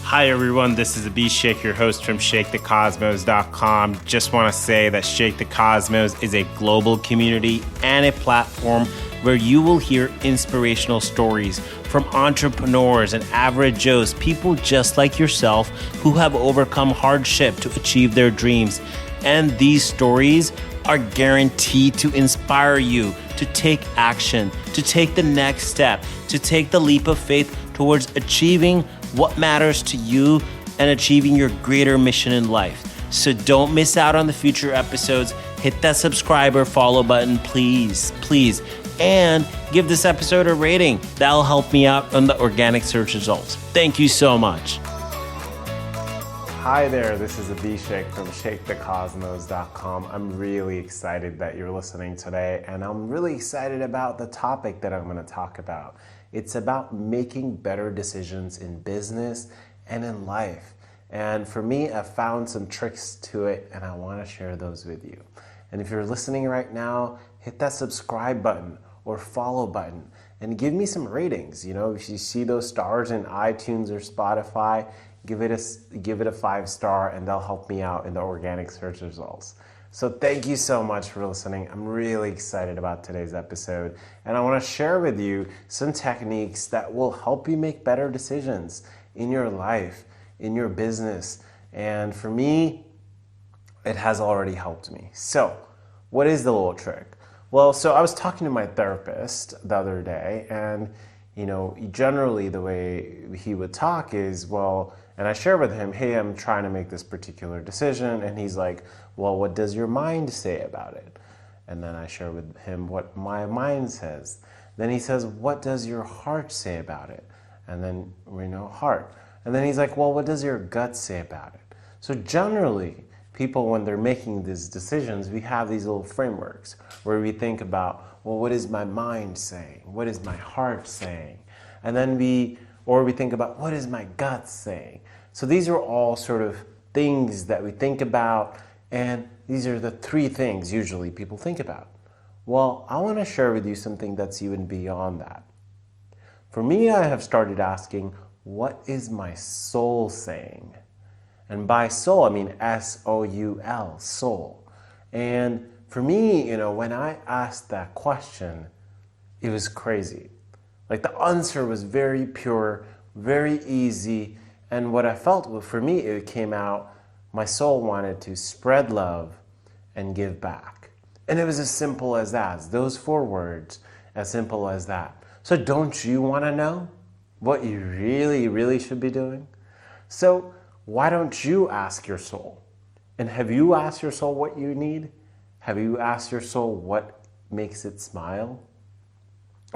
Hi everyone, this is Abhishek, your host from ShakeTheCosmos.com. Just want to say that Shake the Cosmos is a global community and a platform where you will hear inspirational stories from entrepreneurs and average Joes, people just like yourself who have overcome hardship to achieve their dreams. And these stories are guaranteed to inspire you to take action, to take the next step, to take the leap of faith towards achieving what matters to you and achieving your greater mission in life. So don't miss out on the future episodes. Hit that subscribe or follow button, please. And give this episode a rating. That'll help me out on the organic search results. Thank you so much. Hi there, this is Abhishek from ShakeTheCosmos.com. I'm really excited that you're listening today, and I'm really excited about the topic that I'm going to talk about. It's about making better decisions in business and in life. And for me, I've found some tricks to it, and I want to share those with you. And if you're listening right now, hit that subscribe button or follow button and give me some ratings. You know, if you see those stars in iTunes or Spotify, give it a 5-star, and they'll help me out in the organic search results. So thank you so much for listening. I'm really excited about today's episode, and I want to share with you some techniques that will help you make better decisions in your life, in your business. And for me, it has already helped me. So what is the little trick? Well, so I was talking to my therapist the other day, and generally the way he would talk is, and I share with him, hey, I'm trying to make this particular decision. And he's like, well, what does your mind say about it? And then I share with him what my mind says. Then he says, what does your heart say about it? And then we know heart. And then he's like, well, what does your gut say about it? So generally, people, when they're making these decisions, we have these little frameworks where we think about, well, what is my mind saying? What is my heart saying? And then we think about, what is my gut saying? So these are all sort of things that we think about, and these are the three things usually people think about. Well, I want to share with you something that's even beyond that. For me, I have started asking, what is my soul saying? And by soul, I mean S-O-U-L, soul. And for me, when I asked that question, it was crazy. Like, the answer was very pure, very easy. And what I felt, for me, it came out, my soul wanted to spread love and give back. And it was as simple as that. Those 4 words, as simple as that. So don't you want to know what you really, really should be doing? So why don't you ask your soul? And have you asked your soul what you need? Have you asked your soul what makes it smile?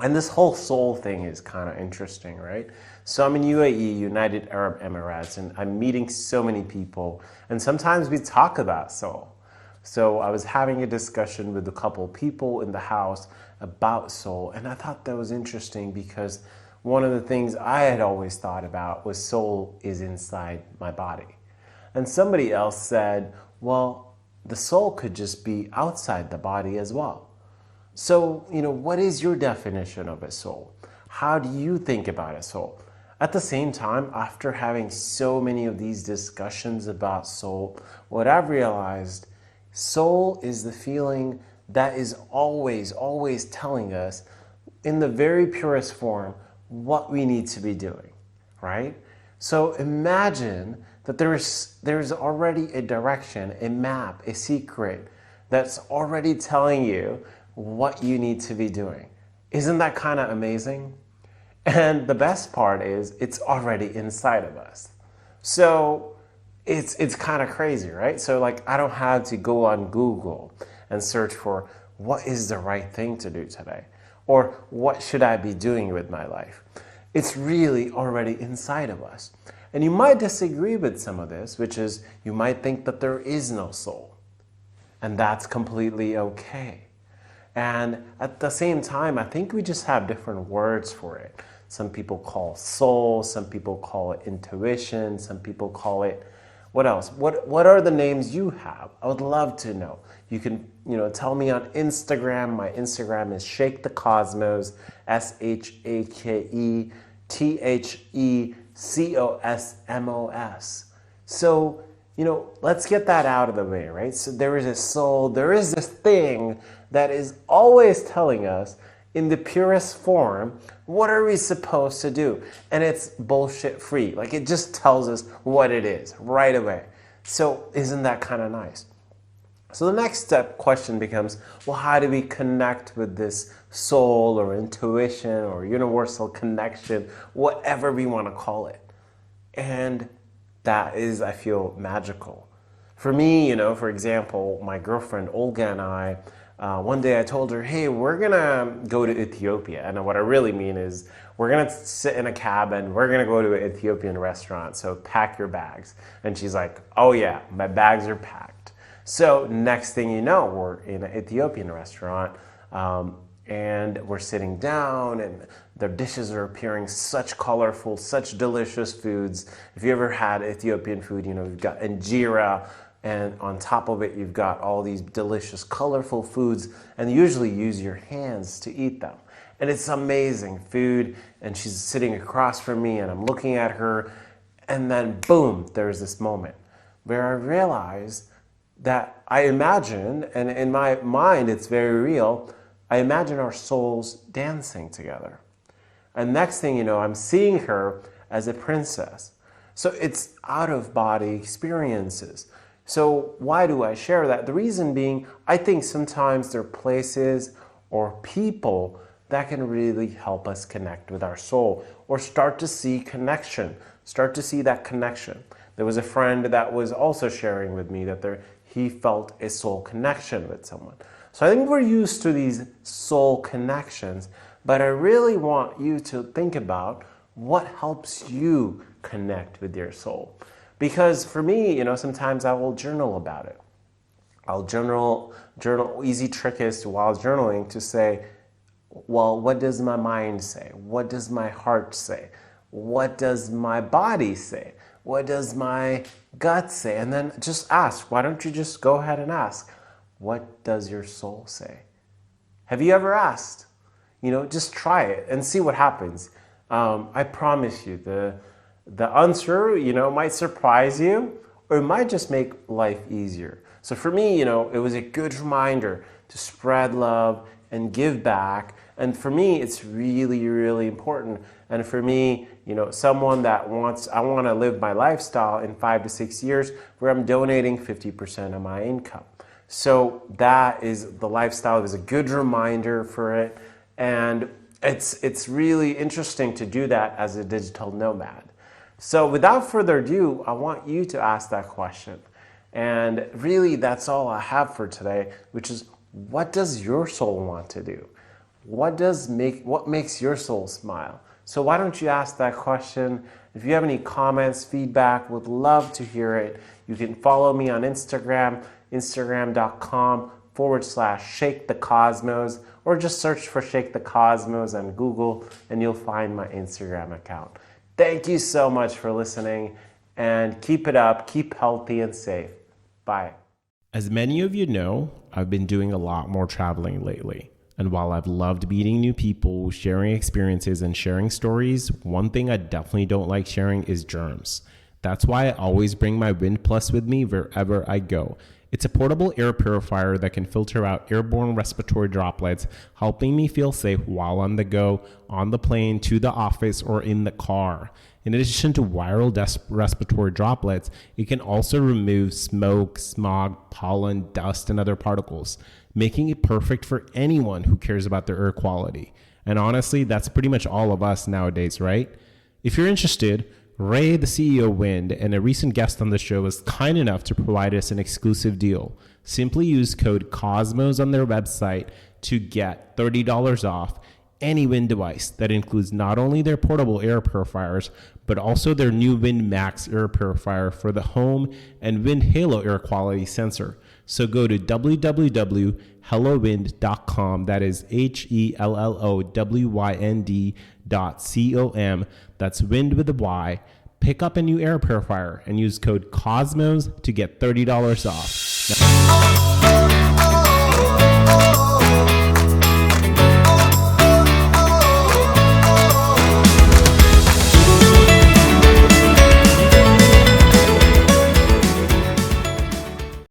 And this whole soul thing is kind of interesting, right? So I'm in UAE, United Arab Emirates, and I'm meeting so many people. And sometimes we talk about soul. So I was having a discussion with a couple people in the house about soul. And I thought that was interesting because one of the things I had always thought about was soul is inside my body. And somebody else said, well, the soul could just be outside the body as well. So, what is your definition of a soul? How do you think about a soul? At the same time, after having so many of these discussions about soul, what I've realized, soul is the feeling that is always, always telling us in the very purest form what we need to be doing, right? So imagine that there's already a direction, a map, a secret that's already telling you what you need to be doing. Isn't that kind of amazing? And the best part is it's already inside of us. So it's kind of crazy, right? So I don't have to go on Google and search for what is the right thing to do today, or what should I be doing with my life? It's really already inside of us. And you might disagree with some of this, which is you might think that there is no soul. And that's completely okay. And at the same time, I think we just have different words for it. Some people call soul, some people call it intuition, some people call it, what else? What are the names you have? I would love to know. You can, tell me on Instagram. My Instagram is Shake the Cosmos, ShakeThe COSMOS. So, let's get that out of the way, right? So there is a soul, there is this thing that is always telling us in the purest form, what are we supposed to do? And it's bullshit free. Like, it just tells us what it is right away. So isn't that kind of nice? So the next question becomes, well, how do we connect with this soul or intuition or universal connection, whatever we want to call it? And that is, I feel, magical. For me, for example, my girlfriend Olga and I, one day I told her, hey, we're going to go to Ethiopia. And what I really mean is we're going to sit in a cabin. We're going to go to an Ethiopian restaurant. So pack your bags. And she's like, oh, yeah, my bags are packed. So next thing you know, we're in an Ethiopian restaurant and we're sitting down and their dishes are appearing such colorful, such delicious foods. If you ever had Ethiopian food, you've got injera, and on top of it, you've got all these delicious, colorful foods, and you usually use your hands to eat them. And it's amazing food, and she's sitting across from me, and I'm looking at her, and then boom, there's this moment where I realize that I imagine, and in my mind it's very real, I imagine our souls dancing together. And next thing you know, I'm seeing her as a princess. So it's out-of-body experiences. So why do I share that? The reason being, I think sometimes there are places or people that can really help us connect with our soul or start to see connection, start to see that connection. There was a friend that was also sharing with me that he felt a soul connection with someone. So I think we're used to these soul connections, but I really want you to think about what helps you connect with your soul. Because for me, sometimes I will journal about it. I'll journal, easy trick is while journaling to say, well, what does my mind say? What does my heart say? What does my body say? What does my gut say? And then just ask. Why don't you just go ahead and ask? What does your soul say? Have you ever asked? Just try it and see what happens. I promise you, the answer, might surprise you, or it might just make life easier. So for me, it was a good reminder to spread love and give back. And for me, it's really, really important. And for me, someone that I want to live my lifestyle in 5 to 6 years where I'm donating 50% of my income. So that is the lifestyle. It was a good reminder for it. And it's really interesting to do that as a digital nomad. So without further ado, I want you to ask that question. And really, that's all I have for today, which is, what does your soul want to do? What makes your soul smile? So why don't you ask that question? If you have any comments, feedback, would love to hear it. You can follow me on Instagram, instagram.com/ShakeTheCosmos, or just search for Shake the Cosmos on Google and you'll find my Instagram account. Thank you so much for listening, and keep it up, keep healthy and safe. Bye. As many of you know, I've been doing a lot more traveling lately. And while I've loved meeting new people, sharing experiences, and sharing stories, one thing I definitely don't like sharing is germs. That's why I always bring my Wind Plus with me wherever I go. It's a portable air purifier that can filter out airborne respiratory droplets, helping me feel safe while on the go, on the plane, to the office, or in the car. In addition to viral respiratory droplets, it can also remove smoke, smog, pollen, dust, and other particles, making it perfect for anyone who cares about their air quality. And honestly, that's pretty much all of us nowadays, right? If you're interested, Ray, the CEO of Wind, and a recent guest on the show, was kind enough to provide us an exclusive deal. Simply use code COSMOS on their website to get $30 off any Wind device. That includes not only their portable air purifiers, but also their new Wind Max air purifier for the home and Wind Halo air quality sensor. So go to www.hellowind.com. That is HELLOWYND.com. That's Wind with a Y. Pick up a new air purifier and use code COSMOS to get $30 off.